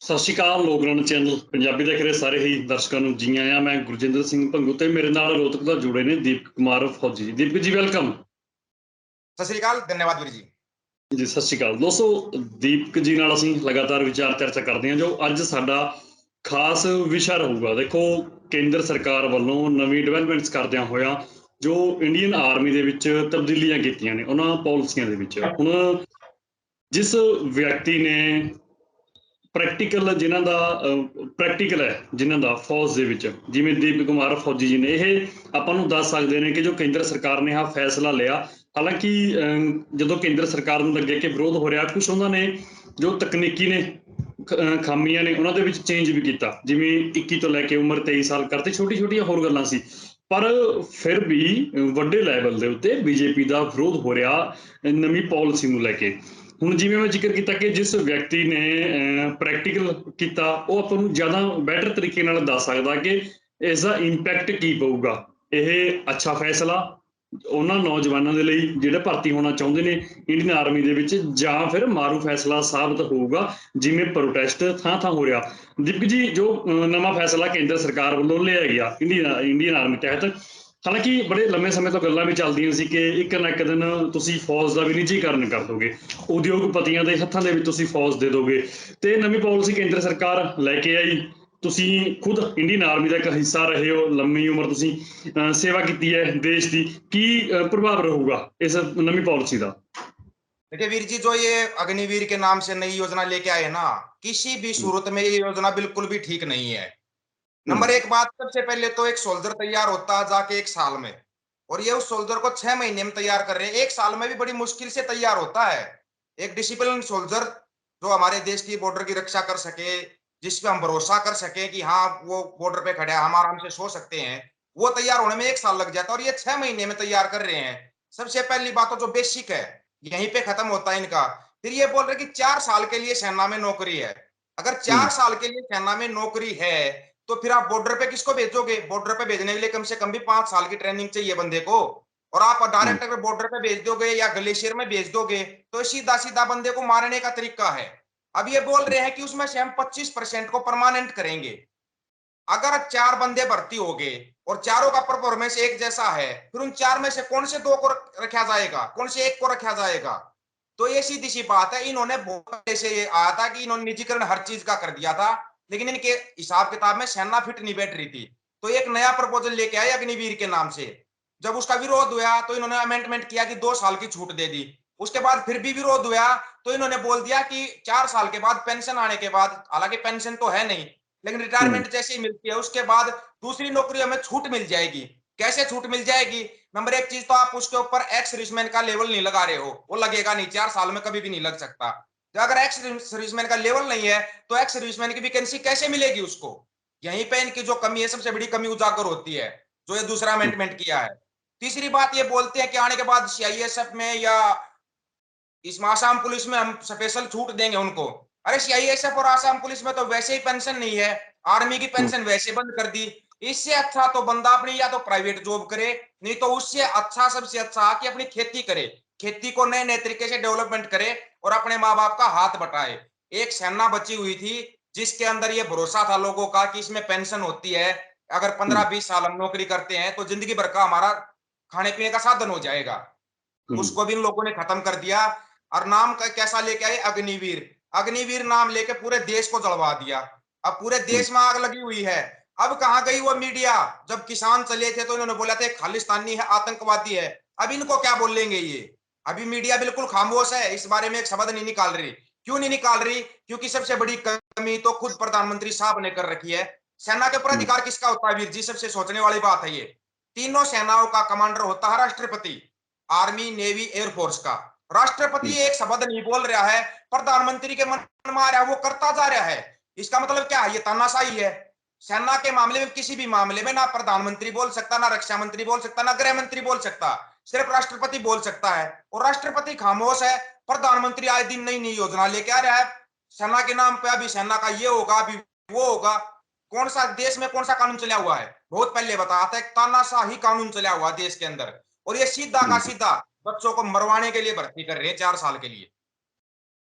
ਸਤਿ ਸ਼੍ਰੀ ਅਕਾਲ ਲੋਕ ਰਣ ਚੈਨਲ ਪੰਜਾਬੀ ਦੇਖ ਰਹੇ ਸਾਰੇ ਹੀ ਦਰਸ਼ਕਾਂ ਨੂੰ ਜੀ ਆਇਆਂ। ਮੈਂ ਗੁਰਜਿੰਦਰ ਸਿੰਘ ਭੰਗੂ ਤੇ ਮੇਰੇ ਨਾਲ ਰੋਹਤਕ ਦਾ ਜੁੜੇ ਨੇ ਦੀਪਕ ਕੁਮਾਰ ਫੌਜੀ। ਦੀਪਕ ਜੀ ਵੈਲਕਮ। सत श्री अकाल, धन्यवाद वीर जी। ਜੀ ਸਤਿ ਸ਼੍ਰੀ ਅਕਾਲ ਦੋਸਤੋ, ਦੀਪਕ ਜੀ ਨਾਲ ਅਸੀਂ ਲਗਾਤਾਰ ਵਿਚਾਰ ਚਰਚਾ ਕਰਦੇ ਹਾਂ। ਜੋ ਅੱਜ ਸਾਡਾ ਖਾਸ ਵਿਸ਼ਾ ਰਹੂਗਾ, ਦੇਖੋ ਕੇਂਦਰ ਸਰਕਾਰ ਵੱਲੋਂ ਨਵੀਂ ਡਿਵੈਲਪਮੈਂਟਸ ਕਰਦਿਆਂ ਹੋਇਆ ਜੋ ਇੰਡੀਅਨ ਆਰਮੀ ਦੇ ਵਿੱਚ ਤਬਦੀਲੀਆਂ ਕੀਤੀਆਂ ਨੇ ਉਹਨਾਂ ਪਾਲਿਸੀਆਂ ਦੇ ਵਿੱਚ। ਹੁਣ ਜਿਸ ਵਿਅਕਤੀ ਨੇ ਪ੍ਰੈਕਟੀਕਲ ਜਿਨ੍ਹਾਂ ਦਾ ਪ੍ਰੈਕਟੀਕਲ ਹੈ ਜਿਨ੍ਹਾਂ ਦਾ ਫੌਜ ਦੇ ਵਿੱਚ, ਜਿਵੇਂ ਦੀਪਕ ਕੁਮਾਰ ਫੌਜੀ ਜੀ ਨੇ, ਇਹ ਆਪਾਂ ਨੂੰ ਦੱਸ ਸਕਦੇ ਨੇ ਕਿ ਜੋ ਕੇਂਦਰ ਸਰਕਾਰ ਨੇ ਆਹ ਫੈਸਲਾ ਲਿਆ। ਹਾਲਾਂਕਿ ਜਦੋਂ ਕੇਂਦਰ ਸਰਕਾਰ ਨੂੰ ਲੱਗੇ ਕਿ ਵਿਰੋਧ ਹੋ ਰਿਹਾ, ਕੁਛ ਉਹਨਾਂ ਨੇ ਜੋ ਤਕਨੀਕੀ ਨੇ ਖਾਮੀਆਂ ਨੇ ਉਹਨਾਂ ਦੇ ਵਿੱਚ ਚੇਂਜ ਵੀ ਕੀਤਾ, ਜਿਵੇਂ 21 ਤੋਂ ਲੈ ਕੇ ਉਮਰ 23 ਸਾਲ ਕਰਤੇ, ਛੋਟੀ ਛੋਟੀਆਂ ਹੋਰ ਗੱਲਾਂ ਸੀ। ਪਰ ਫਿਰ ਵੀ ਵੱਡੇ ਲੈਵਲ ਦੇ ਉੱਤੇ ਬੀਜੇਪੀ ਦਾ ਵਿਰੋਧ ਹੋ ਰਿਹਾ ਨਵੀਂ ਪਾਲਿਸੀ ਨੂੰ ਲੈ ਕੇ। ਹੁਣ ਜਿਵੇਂ ਮੈਂ ਜ਼ਿਕਰ ਕੀਤਾ ਕਿ ਜਿਸ ਵਿਅਕਤੀ ਨੇ ਪ੍ਰੈਕਟੀਕਲ ਕੀਤਾ, ਉਹ ਆਪਾਂ ਨੂੰ ਜ਼ਿਆਦਾ ਬੈਟਰ ਤਰੀਕੇ ਨਾਲ ਦੱਸ ਸਕਦਾ ਕਿ ਇਸ ਦਾ ਇੰਪੈਕਟ ਕੀ ਪਊਗਾ। ਇਹ ਅੱਛਾ ਫੈਸਲਾ ਉਹਨਾਂ ਨੌਜਵਾਨਾਂ ਦੇ ਲਈ ਜਿਹੜੇ ਭਰਤੀ ਹੋਣਾ ਚਾਹੁੰਦੇ ਨੇ ਇੰਡੀਅਨ ਆਰਮੀ ਦੇ ਵਿੱਚ, ਜਾਂ ਫਿਰ ਮਾਰੂ ਫੈਸਲਾ ਸਾਬਤ ਹੋਊਗਾ ਜਿਵੇਂ ਪ੍ਰੋਟੈਸਟ ਥਾਂ ਥਾਂ ਹੋ ਰਿਹਾ। ਦੀਪਕ ਜੀ, ਜੋ ਨਵਾਂ ਫੈਸਲਾ ਕੇਂਦਰ ਸਰਕਾਰ ਵੱਲੋਂ ਲਿਆ ਗਿਆ ਇੰਡੀਅਨ ਆਰਮੀ ਤਹਿਤ, ਹਾਲਾਂਕਿ ਬੜੇ ਲੰਮੇ ਸਮੇਂ ਤੋਂ ਗੱਲਾਂ ਵੀ ਚੱਲਦੀਆਂ ਸੀ ਕਿ ਇੱਕ ਨਾ ਇੱਕ ਦਿਨ ਤੁਸੀਂ ਫੌਜ ਦਾ ਵੀ ਨਿੱਜੀਕਰਨ ਕਰ ਦੋਗੇ, ਉਦਯੋਗਪਤੀਆਂ ਦੇ ਹੱਥਾਂ ਦੇ ਵਿੱਚ ਤੁਸੀਂ ਫੌਜ ਦੇ ਦੋਗੇ। ਤੇ ਨਵੀਂ ਪਾਲਿਸੀ ਕੇਂਦਰ ਸਰਕਾਰ ਲੈ ਕੇ ਆਈ। ਤੁਸੀਂ ਖੁਦ ਇੰਡੀਅਨ ਆਰਮੀ ਦਾ ਇੱਕ ਹਿੱਸਾ ਰਹੇ ਹੋ, ਲੰਮੀ ਉਮਰ ਤੁਸੀਂ ਸੇਵਾ ਕੀਤੀ ਹੈ ਦੇਸ਼ ਦੀ। ਕੀ ਪ੍ਰਭਾव ਰਹੂਗਾ ਇਸ ਨਵੀਂ ਪਾलिसी ਦਾ? देखिए वीर जी, जो ये अग्निवीर के नाम से नई योजना लेके आए ना, किसी भी सूरत में ये योजना बिल्कुल भी ठीक नहीं है। नंबर एक बात, सबसे पहले तो एक सोल्जर तैयार होता है जाके 1 साल में, और ये उस सोल्जर को 6 महीने में तैयार कर रहे हैं। 1 साल में भी बड़ी मुश्किल से तैयार होता है एक डिसिप्लिन सोल्जर, जो हमारे देश की बॉर्डर की रक्षा कर सके, जिसपे हम भरोसा कर सके कि हाँ वो बॉर्डर पे खड़े हैं, हम आराम से सो सकते हैं। वो तैयार होने में 1 साल लग जाता है, और ये 6 महीने में तैयार कर रहे हैं। सबसे पहली बात तो जो बेसिक है यहीं पे खत्म होता है इनका। फिर ये बोल रहे कि 4 साल के लिए सेना में नौकरी है। अगर 4 साल के लिए सेना में नौकरी है तो फिर आप बॉर्डर पे किसको भेजोगे? बॉर्डर पे भेजने के लिए कम से कम भी 5 साल की ट्रेनिंग चाहिए बंदे को, और आप डायरेक्ट अगर बॉर्डर पे भेज दोगे या ग्लेशियर में भेज दोगे तो सीधा सीधा बंदे को मारने का तरीका है। अब ये बोल रहे हैं कि उसमें से हम 25% को परमानेंट करेंगे। अगर 4 बंदे भर्ती हो गए और चारों का परफॉर्मेंस एक जैसा है, फिर उन 4 में से कौन से 2 को रखा जाएगा, कौन से 1 को रखा जाएगा? तो ये सीधी सी बात है। इन्होंने बहुत पहले से ये आया था कि इन्होंने निजीकरण हर चीज का कर दिया था, लेकिन इनके हिसाब किताब में सेना फिट नहीं बैठ रही थी। तो एक नया प्रपोजल लेके आए अग्निवीर के नाम से। जब उसका विरोध हुआ तो इन्होंने अमेंडमेंट किया कि 2 साल की छूट दे दी। उसके बाद फिर भी विरोध हुआ तो इन्होंने बोल दिया कि 4 साल के बाद पेंशन आने के बाद, हालांकि पेंशन तो है नहीं, लेकिन रिटायरमेंट जैसे ही मिलती है उसके बाद दूसरी नौकरियों में छूट मिल जाएगी। कैसे छूट मिल जाएगी? नंबर एक चीज तो आप उसके ऊपर एक्स सर्विसमैन का लेवल नहीं लगा रहे हो, वो लगेगा नहीं, 4 साल में कभी भी नहीं लग सकता। तो अगर एक्स सर्विसमैन का लेवल नहीं है तो एक्स सर्विसमैन की वैकेंसी कैसे मिलेगी उसको? यहीं पे इनकी जो कमी है, सबसे बड़ी कमी उजागर होती है, जो ये दूसरा अमेंडमेंट किया है। तीसरी बात ये बोलते हैं कि आने के बाद सीआईएसएफ में या इस आसाम पुलिस में हम स्पेशल छूट देंगे उनको। अरे सीआईएसएफ और आसाम पुलिस में तो वैसे ही पेंशन नहीं है, आर्मी की पेंशन वैसे बंद कर दी। इससे अच्छा तो बंदा अपनी या तो प्राइवेट जॉब करे, नहीं तो उससे अच्छा, सबसे अच्छा कि अपनी खेती करे, खेती को नए नए तरीके से डेवलपमेंट करे और अपने माँ बाप का हाथ बटाए। एक सेना बची हुई थी जिसके अंदर ये भरोसा था लोगों का कि इसमें पेंशन होती है, अगर 15-20 साल हम नौकरी करते हैं तो जिंदगी भर का हमारा खाने पीने का साधन हो जाएगा। उसको भी इन लोगों ने खत्म कर दिया। और नाम का कैसा लेके आए? अग्निवीर। अग्निवीर नाम लेके पूरे देश को जलवा दिया। अब पूरे देश में आग लगी हुई है। अब कहां गई वो मीडिया? जब किसान चले थे तो इन्होंने बोला था खालिस्तानी है, आतंकवादी है। अब इनको क्या बोलेंगे ये? अभी मीडिया बिल्कुल खामोश है, इस बारे में एक शब्द नहीं निकाल रही। क्यों नहीं निकाल रही? क्योंकि सबसे बड़ी कमी तो खुद प्रधानमंत्री साहब ने कर रखी है। सेना के ऊपर अधिकार किसका होता है वीर जी? सबसे सोचने वाली बात है ये। तीनों सेनाओं का कमांडर होता है राष्ट्रपति, आर्मी, नेवी, एयरफोर्स का। राष्ट्रपति एक शब्द नहीं बोल रहा है, प्रधानमंत्री के मन में आ रहा है वो करता जा रहा है। इसका मतलब क्या है? ये तानाशाही है। सेना के मामले में, किसी भी मामले में ना प्रधानमंत्री बोल सकता, ना रक्षा मंत्री बोल सकता, ना गृह मंत्री बोल सकता, सिर्फ राष्ट्रपति बोल सकता है। और राष्ट्रपति खामोश है। प्रधानमंत्री आए दिन नई नई योजना लेके आ रहा है सेना के नाम पे। अभी सेना का ये होगा, अभी वो होगा। कौन सा देश में कौन सा कानून चला हुआ है? बहुत पहले बताया था, एक तानाशाही कानून चला हुआ देश के अंदर, और ये सीधा का सीधा बच्चों को मरवाने के लिए भर्ती कर रहे हैं 4 साल के लिए।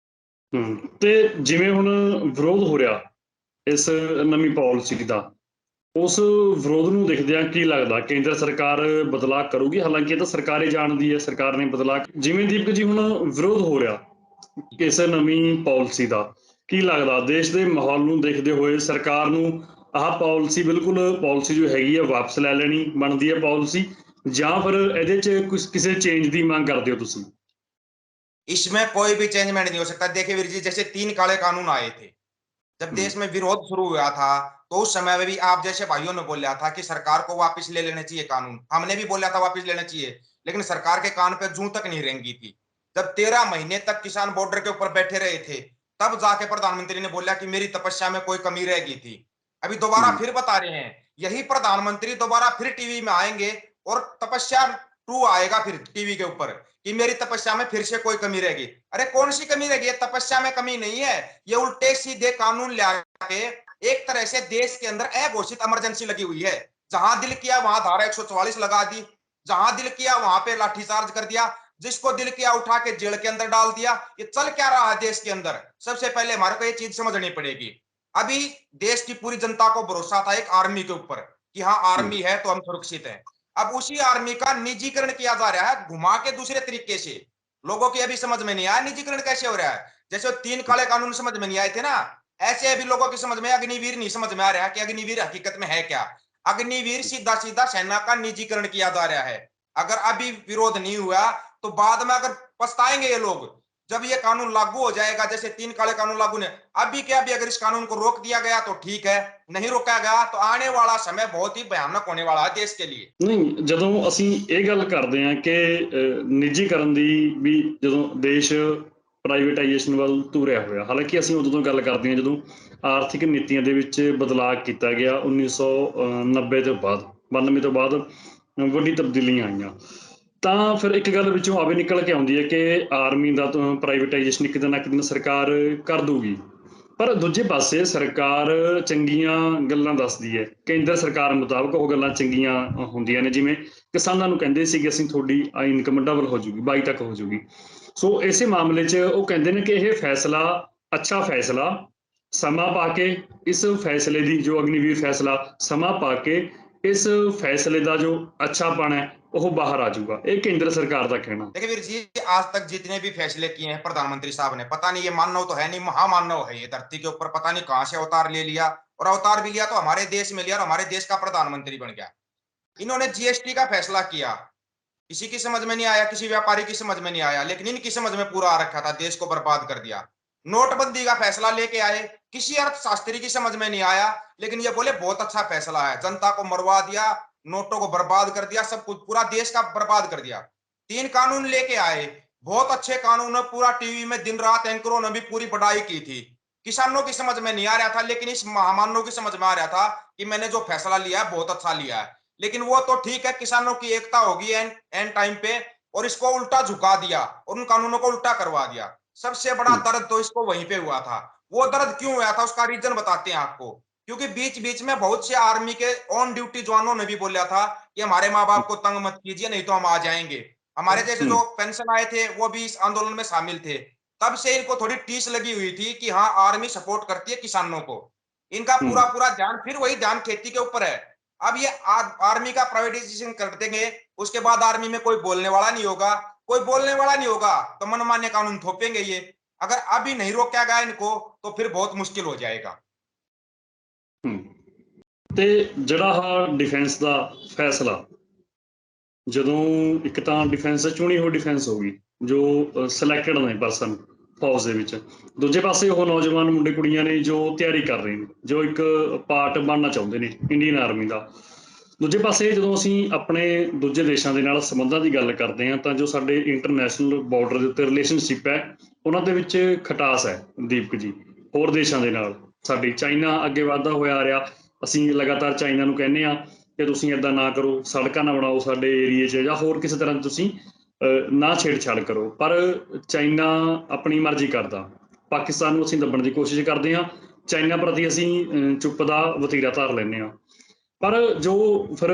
ਤੇ ਜਿਵੇਂ ਹੁਣ ਵਿਰੋਧ ਹੋ ਰਿਹਾ ਇਸ ਨਵੀਂ ਪਾਲਿਸੀ ਦਾ, ਉਸ ਵਿਰੋਧ ਨੂੰ ਦੇਖਦਿਆਂ ਕੀ ਲੱਗਦਾ ਕੇਂਦਰ ਸਰਕਾਰ ਬਦਲਾਅ ਕਰੂਗੀ? ਹਾਲਾਂਕਿ ਇਹ ਤਾਂ ਸਰਕਾਰ ਹੀ ਜਾਣਦੀ ਹੈ, ਸਰਕਾਰ ਨੇ ਬਦਲਾਅ, ਜਿਵੇਂ ਦੀਪਕ ਜੀ ਹੁਣ ਵਿਰੋਧ ਹੋ ਰਿਹਾ ਇਸ ਨਵੀਂ ਪਾਲਿਸੀ ਦਾ, ਕੀ ਲੱਗਦਾ ਦੇਸ਼ ਦੇ ਮਾਹੌਲ ਨੂੰ ਦੇਖਦੇ ਹੋਏ ਸਰਕਾਰ ਨੂੰ ਆਹ ਪਾਲਿਸੀ ਬਿਲਕੁਲ ਪਾਲਿਸੀ ਜੋ ਹੈਗੀ ਆ ਵਾਪਸ ਲੈ ਲੈਣੀ ਬਣਦੀ ਹੈ ਪਾਲਿਸੀ, ਜਾਂ ਫਿਰ ਇਹਦੇ 'ਚ ਕੁछ ਕਿਸੇ ਚੇਂਜ ਦੀ ਮੰਗ ਕਰਦੇ ਹੋ ਤੁਸੀਂ? इसमें कोई भी चेंजमेंट नहीं हो सकता। देखिए वीर जी, जैसे 3 काले कानून आए थे, जब देश में विरोध शुरू हुआ था, तो उस समय में भी आप जैसे भाइयों ने बोला था कि सरकार को वापस ले लेने चाहिए कानून। हमने भी बोला था वापस लेना चाहिए, लेकिन सरकार के कान पे जूं तक नहीं रेंगी थी। जब 13 महीने तक किसान बॉर्डर के ऊपर बैठे रहे थे, तब जाके प्रधानमंत्री ने बोला कि मेरी तपस्या में कोई कमी रह गई थी। अभी दोबारा फिर बता रहे हैं, यही प्रधानमंत्री दोबारा फिर टीवी में आएंगे और तपस्या 2 आएगा फिर टीवी के ऊपर कि मेरी तपस्या में फिर से कोई कमी रहेगी। अरे कौन सी कमी रहेगी? तपस्या में कमी नहीं है, ये उल्टे सीधे कानून लाके एक तरह से देश के अंदर अघोषित इमरजेंसी लगी हुई है। जहां दिल किया वहां धारा 144 लगा दी, जहां दिल किया वहां पे लाठीचार्ज कर दिया, जिसको दिल किया उठा के जेल के अंदर डाल दिया। ये चल क्या रहा है देश के अंदर? सबसे पहले हमारे को ये चीज समझनी पड़ेगी। अभी देश की पूरी जनता को भरोसा था एक आर्मी के ऊपर कि हाँ आर्मी है तो हम सुरक्षित हैं। अब उसी आर्मी का निजीकरण किया जा रहा है घुमा के दूसरे तरीके से। लोगों की अभी समझ में नहीं आया निजीकरण कैसे हो रहा है। जैसे 3 काले कानून समझ में नहीं आए थे ना, ऐसे अभी लोगों की समझ में अग्निवीर नहीं समझ में आ रहा है कि अग्निवीर हकीकत में है क्या। अग्निवीर सीधा सीधा सेना का निजीकरण किया जा रहा है। अगर अभी विरोध नहीं हुआ तो बाद में अगर पछताएंगे ये लोग जब ये कानून लागू हो जाएगा। जैसे 3 काले कानून लागू ने अभी क्या, अभी अगर इस कानून को रोक दिया गया तो ठीक है, नहीं रोका गया तो आने वाला समय बहुत ही भयानक होने वाला है देश के लिए। ਨਹੀਂ, ਜਦੋਂ ਅਸੀਂ ਇਹ ਗੱਲ ਕਰਦੇ ਹਾਂ ਕਿ ਨਿੱਜੀਕਰਨ ਦੀ ਵੀ, ਜਦੋਂ ਦੇਸ਼ ਪ੍ਰਾਈਵੇਟਾਈਜੇਸ਼ਨ ਵੱਲ ਤੁਰਿਆ ਹੋਇਆ, ਹਾਲਾਂਕਿ ਅਸੀਂ ਉਦੋਂ ਤੋਂ ਗੱਲ ਕਰਦੇ ਹਾਂ ਜਦੋਂ ਆਰਥਿਕ ਨੀਤੀਆਂ ਦੇ ਵਿੱਚ ਬਦਲਾਅ ਕੀਤਾ ਗਿਆ 1990 ਤੋਂ ਬਾਅਦ, 92 ਤੋਂ ਬਾਅਦ ਵੱਡੀ ਤਬਦੀਲੀਆਂ ਆਈਆਂ, ਤਾਂ ਫਿਰ ਇੱਕ ਗੱਲ ਵਿੱਚੋਂ ਆਵੇ ਨਿਕਲ ਕੇ ਆਉਂਦੀ ਹੈ ਕਿ ਆਰਮੀ ਦਾ ਪ੍ਰਾਈਵੇਟਾਈਜੇਸ਼ਨ ਇੱਕ ਦਿਨ ਨਾ ਇੱਕ ਦਿਨ ਸਰਕਾਰ ਕਰ ਦੂਗੀ। ਪਰ ਦੂਜੇ ਪਾਸੇ ਸਰਕਾਰ ਚੰਗੀਆਂ ਗੱਲਾਂ ਦੱਸਦੀ ਹੈ, ਕੇਂਦਰ ਸਰਕਾਰ ਮੁਤਾਬਕ ਉਹ ਗੱਲਾਂ ਚੰਗੀਆਂ ਹੁੰਦੀਆਂ ਨੇ, ਜਿਵੇਂ ਕਿਸਾਨਾਂ ਨੂੰ ਕਹਿੰਦੇ ਸੀ ਕਿ ਅਸੀਂ ਤੁਹਾਡੀ ਇਨਕਮ ਡਬਲ ਹੋ ਜੂਗੀ, 22 ਤੱਕ ਹੋ ਜੂਗੀ। ਸੋ ਇਸੇ ਮਾਮਲੇ 'ਚ ਉਹ ਕਹਿੰਦੇ ਨੇ ਕਿ ਇਹ ਫੈਸਲਾ ਅੱਛਾ ਫੈਸਲਾ, ਸਮਾਂ ਪਾ ਕੇ ਇਸ ਫੈਸਲੇ ਦੀ, ਜੋ ਅਗਨੀਵੀਰ फैसला ਸਮਾਂ ਪਾ ਕੇ ਇਸ फैसले ਦਾ जो अच्छापन है वो बाहर आ जाऊगा। ये केंद्र सरकार का कहना। देखिए वीर जी, आज तक जितने भी फैसले किए हैं प्रधानमंत्री साहब ने, पता नहीं ये मानव तो है नहीं, महामानव है ये धरती के ऊपर, पता नहीं कहां से अवतार ले लिया, और अवतार भी लिया तो हमारे देश में लिया और हमारे देश का प्रधानमंत्री बन गया। इन्होंने जीएसटी का फैसला किया, किसी की समझ में नहीं आया, किसी व्यापारी की समझ में नहीं आया, लेकिन इनकी समझ में पूरा आ रखा था, देश को बर्बाद कर दिया। नोटबंदी का फैसला लेके आए, किसी अर्थशास्त्री की समझ में नहीं आया, लेकिन ये बोले बहुत अच्छा फैसला है, जनता को मरवा दिया, नोटों को बर्बाद कर दिया, सब कुछ पूरा देश का बर्बाद कर दिया। 3 कानून लेके आए, बहुत अच्छे कानून, पूरा टीवी में दिन रात एंकरों ने भी पूरी बड़ाई की थी। किसानों की समझ में नहीं आ रहा था, लेकिन इस महामानव की समझ में आ रहा था कि मैंने जो फैसला लिया है बहुत अच्छा लिया है। लेकिन वो तो ठीक है, किसानों की एकता होगी एंड टाइम पे, और इसको उल्टा झुका दिया और उन कानूनों को उल्टा करवा दिया। सबसे बड़ा दर्द तो इसको वहीं पे हुआ था। वो दर्द क्यों हुआ था उसका रीजन बताते हैं आपको। क्योंकि बीच बीच में बहुत से आर्मी के ऑन ड्यूटी जवानों ने भी बोला था कि हमारे माँ बाप को तंग मत कीजिए, नहीं तो हम आ जाएंगे। हमारे जैसे जो पेंशन आए थे वो भी इस आंदोलन में शामिल थे। तब से इनको थोड़ी टीस लगी हुई थी कि हाँ आर्मी सपोर्ट करती है किसानों को। इनका पूरा पूरा ध्यान फिर वही ध्यान खेती के ऊपर है। अब ये आर्मी का प्राइवेटाइजेशन कर देंगे, उसके बाद आर्मी में कोई बोलने वाला नहीं होगा, कोई बोलने वाला नहीं होगा तो मनमान्य कानून थोपेंगे ये। अगर अभी नहीं रोका गया इनको तो फिर बहुत मुश्किल हो जाएगा। ਤੇ ਜਿਹੜਾ ਆਹ ਡਿਫੈਂਸ ਦਾ ਫੈਸਲਾ, ਜਦੋਂ ਇੱਕ ਤਾਂ ਡਿਫੈਂਸ ਚੁਣੀ ਹੋਈ ਡਿਫੈਂਸ ਹੋ ਗਈ ਜੋ ਸਿਲੈਕਟਡ ਨੇ ਪਰਸਨ ਫੌਜ ਦੇ ਵਿੱਚ, ਦੂਜੇ ਪਾਸੇ ਉਹ ਨੌਜਵਾਨ ਮੁੰਡੇ ਕੁੜੀਆਂ ਨੇ ਜੋ ਤਿਆਰੀ ਕਰ ਰਹੇ ਨੇ, ਜੋ ਇੱਕ ਪਾਰਟ ਬਣਨਾ ਚਾਹੁੰਦੇ ਨੇ ਇੰਡੀਅਨ ਆਰਮੀ ਦਾ। ਦੂਜੇ ਪਾਸੇ ਜਦੋਂ ਅਸੀਂ ਆਪਣੇ ਦੂਜੇ ਦੇਸ਼ਾਂ ਦੇ ਨਾਲ ਸੰਬੰਧਾਂ ਦੀ ਗੱਲ ਕਰਦੇ ਹਾਂ ਤਾਂ ਜੋ ਸਾਡੇ ਇੰਟਰਨੈਸ਼ਨਲ ਬਾਰਡਰ ਦੇ ਉੱਤੇ ਰਿਲੇਸ਼ਨਸ਼ਿਪ ਹੈ ਉਹਨਾਂ ਦੇ ਵਿੱਚ ਖਟਾਸ ਹੈ ਦੀਪਕ ਜੀ। ਹੋਰ ਦੇਸ਼ਾਂ ਦੇ ਨਾਲ ਸਾਡੀ, ਚਾਈਨਾ ਅੱਗੇ ਵੱਧਦਾ ਹੋਇਆ ਆ ਰਿਹਾ, ਅਸੀਂ ਲਗਾਤਾਰ ਚਾਈਨਾ ਨੂੰ ਕਹਿੰਦੇ ਹਾਂ ਕਿ ਤੁਸੀਂ ਇੱਦਾਂ ਨਾ ਕਰੋ, ਸੜਕਾਂ ਨਾ ਬਣਾਓ ਸਾਡੇ ਏਰੀਏ 'ਚ, ਜਾਂ ਹੋਰ ਕਿਸੇ ਤਰ੍ਹਾਂ ਤੁਸੀਂ ਨਾ ਛੇੜਛਾੜ ਕਰੋ, ਪਰ ਚਾਈਨਾ ਆਪਣੀ ਮਰਜ਼ੀ ਕਰਦਾ। ਪਾਕਿਸਤਾਨ ਨੂੰ ਅਸੀਂ ਦੱਬਣ ਦੀ ਕੋਸ਼ਿਸ਼ ਕਰਦੇ ਹਾਂ, ਚਾਈਨਾ ਪ੍ਰਤੀ ਅਸੀਂ ਚੁੱਪ ਦਾ ਵਤੀਰਾ ਧਾਰ ਲੈਂਦੇ ਹਾਂ। ਪਰ ਜੋ ਫਿਰ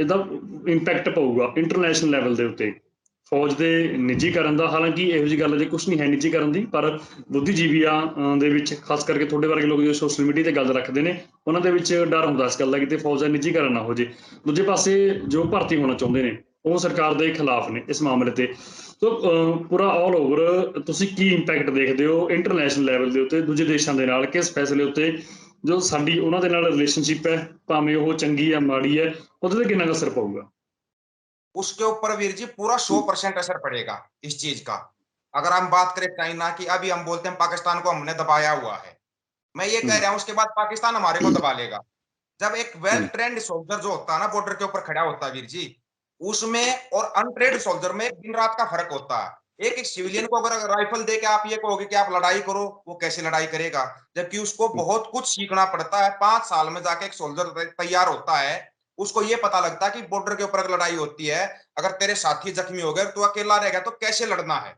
ਇਹਦਾ ਇੰਪੈਕਟ ਪਊਗਾ ਇੰਟਰਨੈਸ਼ਨਲ ਲੈਵਲ ਦੇ ਉੱਤੇ, ਫੌਜ ਦੇ ਨਿੱਜੀਕਰਨ ਦਾ। ਹਾਲਾਂਕਿ ਇਹੋ ਜਿਹੀ ਗੱਲ ਅਜੇ ਕੁਛ ਨਹੀਂ ਹੈ ਨਿੱਜੀਕਰਨ ਦੀ, ਪਰ ਬੁੱਧੀਜੀਵੀਆਂ ਦੇ ਵਿੱਚ ਖਾਸ ਕਰਕੇ ਤੁਹਾਡੇ ਵਰਗੇ ਲੋਕ ਜੋ ਸੋਸ਼ਲ ਮੀਡੀਆ ਤੇ ਗੱਲ ਰੱਖਦੇ ਨੇ ਉਹਨਾਂ ਦੇ ਵਿੱਚ ਡਰ ਹੁੰਦਾ ਇਸ ਗੱਲ ਦਾ ਕਿਤੇ ਫੌਜ ਦਾ ਨਿੱਜੀਕਰਨ ਨਾ ਹੋ ਜੇ। ਦੂਜੇ ਪਾਸੇ ਜੋ ਭਰਤੀ ਹੋਣਾ ਚਾਹੁੰਦੇ ਨੇ ਉਹ ਸਰਕਾਰ ਦੇ ਖਿਲਾਫ ਨੇ ਇਸ ਮਾਮਲੇ ਤੇ। ਸੋ ਪੂਰਾ ਆਲ ਓਵਰ ਤੁਸੀਂ ਕੀ ਇੰਪੈਕਟ ਦੇਖਦੇ ਹੋ ਇੰਟਰਨੈਸ਼ਨਲ ਲੈਵਲ ਦੇ ਉੱਤੇ ਦੂਜੇ ਦੇਸ਼ਾਂ ਦੇ ਨਾਲ, ਕਿਸ ਫੈਸਲੇ ਉੱਤੇ ਜੋ ਸਾਡੀ ਉਹਨਾਂ ਦੇ ਨਾਲ ਰਿਲੇਸ਼ਨਸ਼ਿਪ ਹੈ ਭਾਵੇਂ ਉਹ ਚੰਗੀ ਜਾਂ ਮਾੜੀ ਹੈ ਉਹਦੇ ਤੇ ਕਿੰਨਾ ਕੁ ਅਸਰ ਪਊਗਾ? उसके ऊपर वीर जी पूरा 100% असर पड़ेगा इस चीज का। अगर हम बात करें चाइना की, अभी हम बोलते हैं पाकिस्तान को हमने दबाया हुआ है, मैं ये कह रहा हूं उसके बाद पाकिस्तान हमारे को दबा लेगा। जब एक वेल ट्रेंड सोल्जर जो होता है ना बॉर्डर के ऊपर खड़ा होता है वीर जी, उसमें और अनट्रेंड सोल्जर में दिन रात का फर्क होता है। एक सिविलियन को अगर राइफल दे के आप ये कहोगे कि आप लड़ाई करो, वो कैसे लड़ाई करेगा? जबकि उसको बहुत कुछ सीखना पड़ता है। 5 साल में जाके एक सोल्जर तैयार होता है, उसको ये पता लगता है कि बॉर्डर के ऊपर लड़ाई होती है, अगर तेरे साथी जख्मी हो गए तो अकेला रह गया तो कैसे लड़ना है।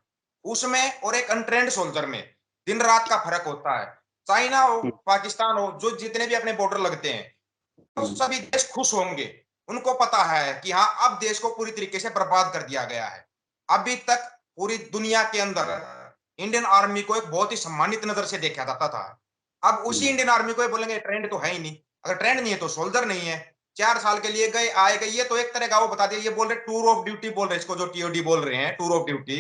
उसमें और एक अनट्रेंड सोल्जर में दिन रात का फर्क होता है। चाइना हो, पाकिस्तान हो, जो जितने भी अपने बॉर्डर लगते हैं, तो सभी देश खुश होंगे। उनको पता है कि हाँ अब देश को पूरी तरीके से बर्बाद कर दिया गया है। अभी तक पूरी दुनिया के अंदर इंडियन आर्मी को एक बहुत ही सम्मानित नजर से देखा जाता था। अब उसी इंडियन आर्मी को बोलेंगे ट्रेंड तो है ही नहीं, अगर ट्रेंड नहीं है तो सोल्जर नहीं है। 4 साल के लिए गए आए गए, ये तो एक तरह का वो बता दिया, ये बोल रहे टूर ऑफ ड्यूटी बोल रहे इसको, जो टीओडी बोल रहे हैं टूर ऑफ ड्यूटी।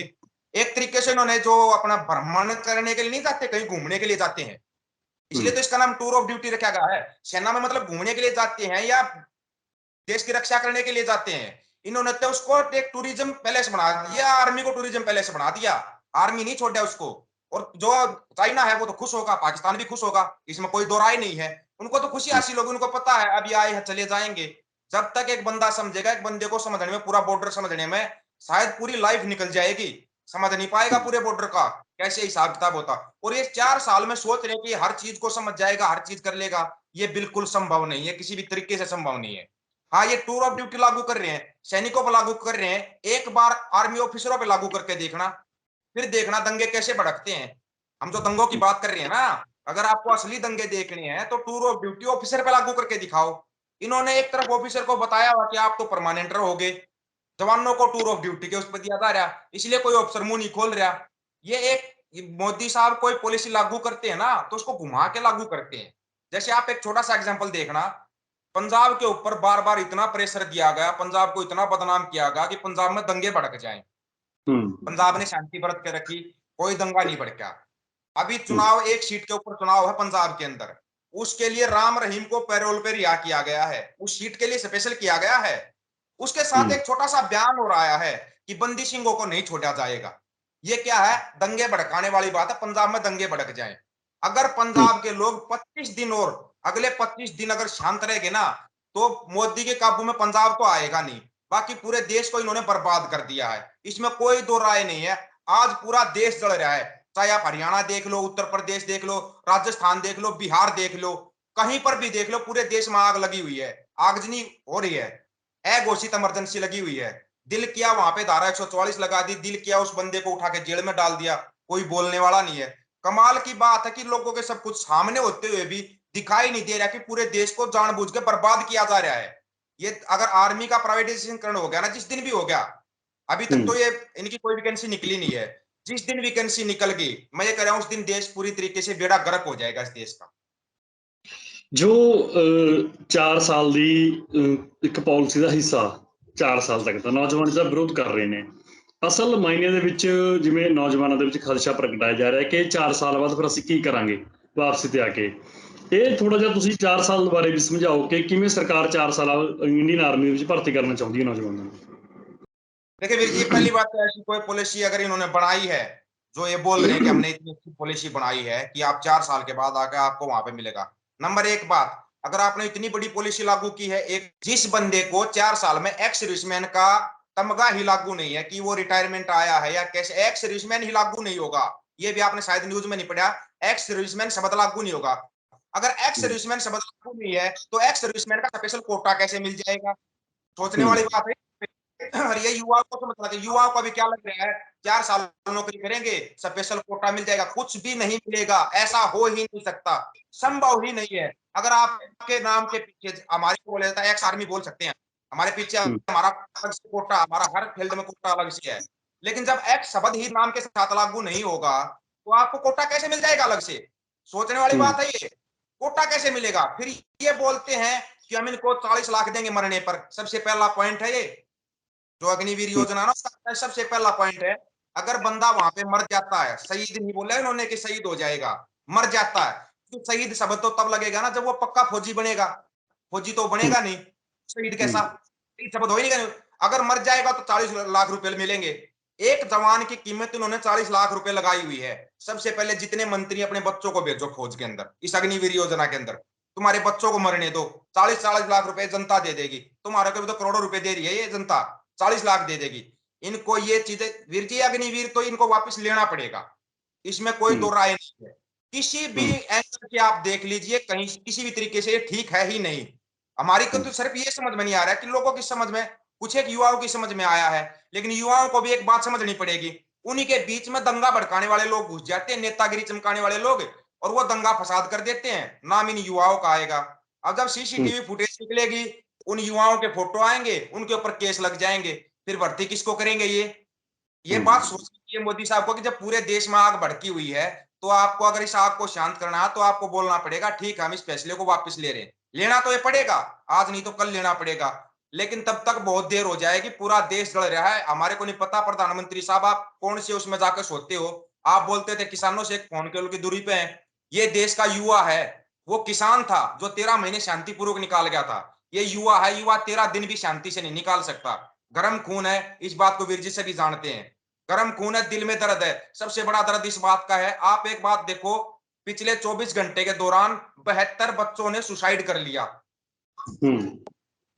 एक तरीके से उन्होंने जो अपना भ्रमण करने के लिए नहीं जाते, कहीं घूमने के लिए जाते हैं, इसलिए तो इसका नाम टूर ऑफ ड्यूटी रखा गया है। सेना में मतलब घूमने के लिए जाते हैं या देश की रक्षा करने के लिए जाते हैं। इन्होंने तो उसको एक टूरिज्म पैलेस बना दिया, आर्मी को टूरिज्म पैलेस बना दिया, आर्मी नहीं छोड़ा उसको। और जो चाइना है वो तो खुश होगा, पाकिस्तान भी खुश होगा, इसमें कोई दो राय नहीं है। उनको तो खुशी हासिल होगी, उनको पता है अभी आए हैं चले जाएंगे। जब तक एक बंदा समझेगा, एक बंदे को समझने में, पूरा बॉर्डर समझने में शायद पूरी लाइफ निकल जाएगी, समझ नहीं पाएगा पूरे बॉर्डर का कैसे हिसाब किताब होता। और ये 4 साल में सोच रहे हैं कि हर चीज को समझ जाएगा, हर चीज कर लेगा, ये बिल्कुल संभव नहीं है, किसी भी तरीके से संभव नहीं है। हाँ ये टूर ऑफ ड्यूटी लागू कर रहे हैं, सैनिकों पर लागू कर रहे हैं, एक बार आर्मी ऑफिसरों पे लागू करके देखना, फिर देखना दंगे कैसे भड़कते हैं। हम जो दंगों की बात कर रहे हैं ना, अगर आपको असली दंगे देखने हैं तो टूर ऑफ ड्यूटी ऑफिसर पे लागू करके दिखाओ। इन्होंने एक तरफ ऑफिसर को बताया हुआ कि आप तो परमानेंट रहोगे, जवानों को टूर ऑफ ड्यूटी के उस पर दिया जा रहा, इसलिए कोई ऑफिसर मुंह नहीं खोल रहा। ये एक मोदी साहब कोई पॉलिसी लागू करते हैं ना तो उसको घुमा के लागू करते हैं। जैसे आप एक छोटा सा एग्जांपल देखना, पंजाब के ऊपर बार बार इतना प्रेशर दिया गया, पंजाब को इतना बदनाम किया गया कि पंजाब में दंगे भड़क जाएं। पंजाब ने शांति बरत के रखी, कोई दंगा नहीं भड़का। अभी चुनाव, एक सीट के ऊपर चुनाव है पंजाब के अंदर, उसके लिए राम रहीम को पैरोल पे रिहा किया गया है, उस सीट के लिए स्पेशल किया गया है। उसके साथ एक छोटा सा बयान और आया है कि बंदी सिंहों को नहीं छोड़ा जाएगा। ये क्या है? दंगे भड़काने वाली बात है, पंजाब में दंगे भड़क जाएं। अगर पंजाब के लोग 25 दिन और अगले 25 दिन अगर शांत रहेंगे ना, तो मोदी के काबू में पंजाब तो आएगा नहीं, बाकी पूरे देश को इन्होंने बर्बाद कर दिया है, इसमें कोई दो राय नहीं है। आज पूरा देश जल रहा है, चाहे आप हरियाणा देख लो, उत्तर प्रदेश देख लो, राजस्थान देख लो, बिहार देख लो, कहीं पर भी देख लो, पूरे देश में आग लगी हुई है, आगजनी हो रही है, अघोषित इमरजेंसी लगी हुई है। दिल किया वहां पे धारा 144 लगा दी, दिल किया उस बंदे को उठा के जेल में डाल दिया, कोई बोलने वाला नहीं है। कमाल की बात है कि लोगों के सब कुछ सामने होते हुए भी दिखाई नहीं दे रहा कि पूरे देश को जानबूझ के बर्बाद किया जा रहा है। ये अगर आर्मी का प्राइवेटाइजेशन हो गया ना, जिस दिन भी हो गया, अभी तक तो ये इनकी कोई वैकेंसी निकली नहीं है, जिस दिन वैकेंसी निकल गई, मैं ये कह रहा हूं उस दिन देश पूरी तरीके से बेड़ा गर्क हो जाएगा इस देश का। ਜੋ 4 ਸਾਲ ਦੀ ਇੱਕ ਪਾਲਿਸੀ ਦਾ ਹਿੱਸਾ 4 ਸਾਲ ਤੱਕ ਤਾਂ ਨੌਜਵਾਨ ਇਹਦਾ ਵਿਰੋਧ ਕਰ ਰਹੇ ਨੇ। ਅਸਲ ਮਾਇਨੇ ਦੇ ਵਿੱਚ ਜਿਵੇਂ ਨੌਜਵਾਨਾਂ ਦੇ ਵਿੱਚ ਖਦਸ਼ਾ ਪ੍ਰਗਟਾਇਆ ਜਾ ਰਿਹਾ ਕਿ 4 ਸਾਲ ਬਾਅਦ ਫਿਰ ਅਸੀਂ ਕੀ ਕਰਾਂਗੇ ਵਾਪਸੀ ਤੇ ਆ ਕੇ। ਇਹ ਥੋੜਾ ਜਿਹਾ ਤੁਸੀਂ 4 ਸਾਲ ਬਾਰੇ ਵੀ ਸਮਝਾਓ ਕਿ ਕਿਵੇਂ सरकार 4 साल इंडियन आर्मी ਵਿੱਚ ਭਰਤੀ ਕਰਨਾ ਚਾਹੁੰਦੀ ਹੈ नौजवानों ਨੂੰ। देखिए वीर जी, पहली बात तो ऐसी कोई पॉलिसी अगर इन्होंने बनाई है, जो ये बोल रहे हैं कि हमने इतनी अच्छी पॉलिसी बनाई है कि आप 4 साल के बाद आकर आपको वहां पे मिलेगा। नंबर एक बात, अगर आपने इतनी बड़ी पॉलिसी लागू की है, एक जिस बंदे को 4 साल में एक्स सर्विसमैन का तमगा ही लागू नहीं है कि वो रिटायरमेंट आया है या कैसे, एक्स सर्विसमैन ही लागू नहीं होगा। ये भी आपने शायद न्यूज में नहीं पढ़ा, एक्स सर्विसमैन शब्द लागू नहीं होगा। अगर एक्स सर्विसमैन शब्द लागू नहीं है तो एक्स सर्विसमैन का स्पेशल कोटा कैसे मिल जाएगा? सोचने वाली बात है। और ये युवाओं को समझना चाहिए, युवाओं को भी क्या लग रहा है 4 साल नौकरी करेंगे स्पेशल कोटा मिल जाएगा, कुछ भी नहीं मिलेगा, ऐसा हो ही नहीं सकता, संभव ही नहीं है। अगर आपके नाम के पीछे हमारे को बोला एक्स आर्मी बोल सकते हैं, हमारे पीछे हमारा अलग से कोटा, हमारा हर फील्ड में कोटा अलग से है। लेकिन जब एक्ट शब्द ही नाम के साथ लागू नहीं होगा तो आपको कोटा कैसे मिल जाएगा अलग से? सोचने वाली बात है ये। कोटा कैसे मिलेगा? फिर ये बोलते हैं कि हम इनको 40 लाख देंगे मरने पर। सबसे पहला पॉइंट है ये जो अग्निवीर योजना ना, सबसे पहला पॉइंट है, अगर बंदा वहां पे मर जाता है, शहीद नहीं बोला इन्होंने कि शहीद हो जाएगा, मर जाता है, तो शहीद शब्द तो तब लगेगा ना जब वो पक्का फौजी बनेगा। फौजी तो बनेगा नहीं, शहीद कैसा? शहीद शब्द हो ही नहीं। अगर मर जाएगा तो 40 लाख रुपए मिलेंगे। एक जवान की कीमत इन्होंने 40 लाख रुपए लगाई हुई है। सबसे पहले जितने मंत्री अपने बच्चों को भेजो फौज के अंदर, इस अग्निवीर योजना के अंदर, तुम्हारे बच्चों को मरने दो, 40-40 लाख रुपए जनता दे देगी। तुम्हारे को भी तो करोड़ों रुपए दे रही है ये जनता, 40 लाख दे देगी। इनको ये चीजें, वीर जी अग्निवीर तो इनको वापस लेना पड़ेगा, इसमें कोई दो राय नहीं है। किसी भी एंगल से आप देख लीजिए, कहीं किसी भी तरीके से ये ठीक है ही नहीं। हमारी को तो सिर्फ ये समझ में नहीं आ रहा है कि लोगों की समझ में, कुछ एक युवाओं की समझ में आया है, लेकिन युवाओं को भी एक बात समझनी पड़ेगी। उन्हीं के बीच में दंगा भड़काने वाले लोग घुस जाते हैं, नेतागिरी चमकाने वाले लोग, और वो दंगा फसाद कर देते हैं, नाम इन युवाओं का आएगा। अब जब सीसीटीवी फुटेज निकलेगी, उन युवाओं के फोटो आएंगे, उनके ऊपर केस लग जाएंगे, फिर भर्ती किसको करेंगे? ये बात सोचनी चाहिए मोदी साहब को कि जब पूरे देश में आग भड़की हुई है, तो आपको अगर इस आग को शांत करना है तो आपको बोलना पड़ेगा ठीक है हम इस फैसले को वापस ले रहे हैं। लेना तो ये पड़ेगा, आज नहीं तो कल लेना पड़ेगा, लेकिन तब तक बहुत देर हो जाएगी, पूरा देश जल रहा है। हमारे को नहीं पता प्रधानमंत्री साहब आप कौन से उसमें जाकर सोते हो। आप बोलते थे किसानों से एक फोन कॉल की दूरी पे है, ये देश का युवा है, वो किसान था जो 13 महीने शांतिपूर्वक निकाल गया था। ये युवा है, युवा 13 दिन भी शांति से नहीं निकाल सकता। गर्म खून है, इस बात को वीर जी सभी जानते हैं। गर्म खून है, दिल में दर्द है। सबसे बड़ा दर्द इस बात का है, आप एक बात देखो, पिछले 24 घंटे के दौरान 72 बच्चों ने सुसाइड कर लिया।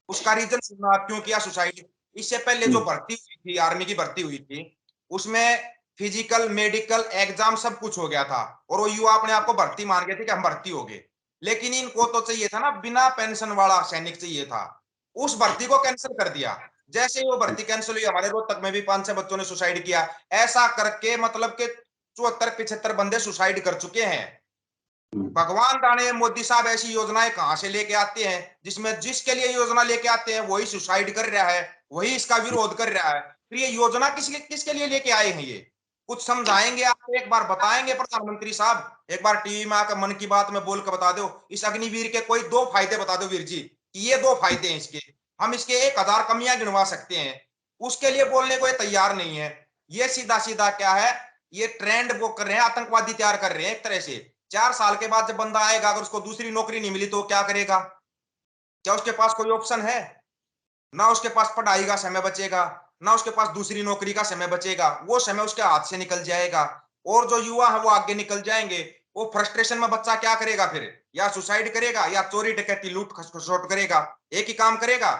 उसका रीजन सुनना, क्यों किया सुसाइड? इससे पहले जो भर्ती हुई थी, आर्मी की भर्ती हुई थी, उसमें फिजिकल मेडिकल एग्जाम सब कुछ हो गया था, और वो युवा अपने आप को भर्ती मान गए थे कि हम भर्ती हो गए। लेकिन इनको तो चाहिए था ना बिना पेंशन वाला सैनिक चाहिए था, उस भर्ती को कैंसिल कर दिया। जैसे ही वो भर्ती कैंसिल हुई, हमारे रोहतक में भी 5-6 बच्चों ने सुसाइड किया। ऐसा करके मतलब के 74-75 बंदे सुसाइड कर चुके हैं। भगवान जाने मोदी साहब ऐसी योजनाएं कहां से लेके आते हैं, जिसमें जिसके लिए योजना लेके आते हैं वही सुसाइड कर रहा है, वही इसका विरोध कर रहा है। फिर ये योजना किसके लिए लेके आए हैं? ये कुछ समझाएंगे आप? एक बार बताएंगे प्रधानमंत्री साहब, एक बार टीवी में आकर मन की बात में बोल कर बता दो, इस अग्निवीर के कोई 2 फायदे बता दो वीर जी, कि ये 2 फायदे हैं इसके, हम इसके 1000 कमियां गिनवा सकते हैं। उसके लिए बोलने को ये तैयार नहीं है। ये सीधा सीधा क्या है, ये ट्रेंड वो कर रहे हैं, आतंकवादी तैयार कर रहे हैं एक तरह से। 4 साल के बाद जब बंदा आएगा, अगर उसको दूसरी नौकरी नहीं मिली तो क्या करेगा? क्या उसके पास कोई ऑप्शन है? ना उसके पास पढ़ाई का समय बचेगा, ना उसके पास दूसरी नौकरी का समय बचेगा, वो समय उसके हाथ से निकल जाएगा। और जो युवा है वो आगे निकल जाएंगे। वो फ्रस्ट्रेशन में बच्चा क्या करेगा फिर? या सुसाइड करेगा, या चोरी डकैती लूट खसोट करेगा, एक ही काम करेगा।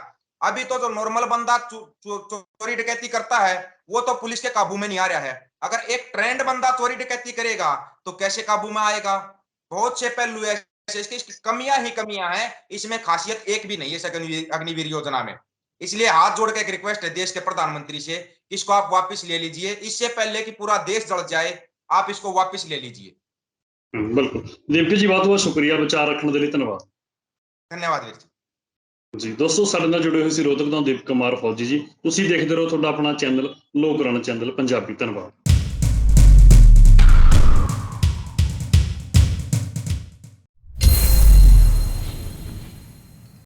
अभी तो जो नॉर्मल बंदा चोरी डकैती करता है, वो तो पुलिस के काबू में नहीं आ रहा है। अगर एक ट्रेंड बंदा चोरी डकैती करेगा तो कैसे काबू में आएगा? बहुत से पहलू है, इसकी कमियां ही कमियां हैं, इसमें खासियत एक भी नहीं है अग्निवीर योजना में। इसलिए हाथ जोड़ के एक रिक्वेस्ट है देश के प्रधानमंत्री से, इसको आप वापस ले लीजिए, इससे पहले कि पूरा देश जल जाए, आप इसको वापस ले लीजिए। बिल्कुल दीपक जी, बहुत बहुत शुक्रिया विचार रखने के लिए, धन्यवाद। धन्यवाद वीर जी। जी दोस्तों, ਸਾਡੇ ਨਾਲ ਜੁੜੇ ਹੋਏ ਸੀ ਰੋਹਤਕ ਤੋਂ ਦੀਪਕ ਕੁਮਾਰ ਫੌਜੀ ਜੀ। ਤੁਸੀਂ ਦੇਖਦੇ ਰਹੋ ਤੁਹਾਡਾ ਆਪਣਾ ਚੈਨਲ ਲੋਕ ਰਣ ਚੈਨਲ ਪੰਜਾਬੀ। ਧੰਨਵਾਦ।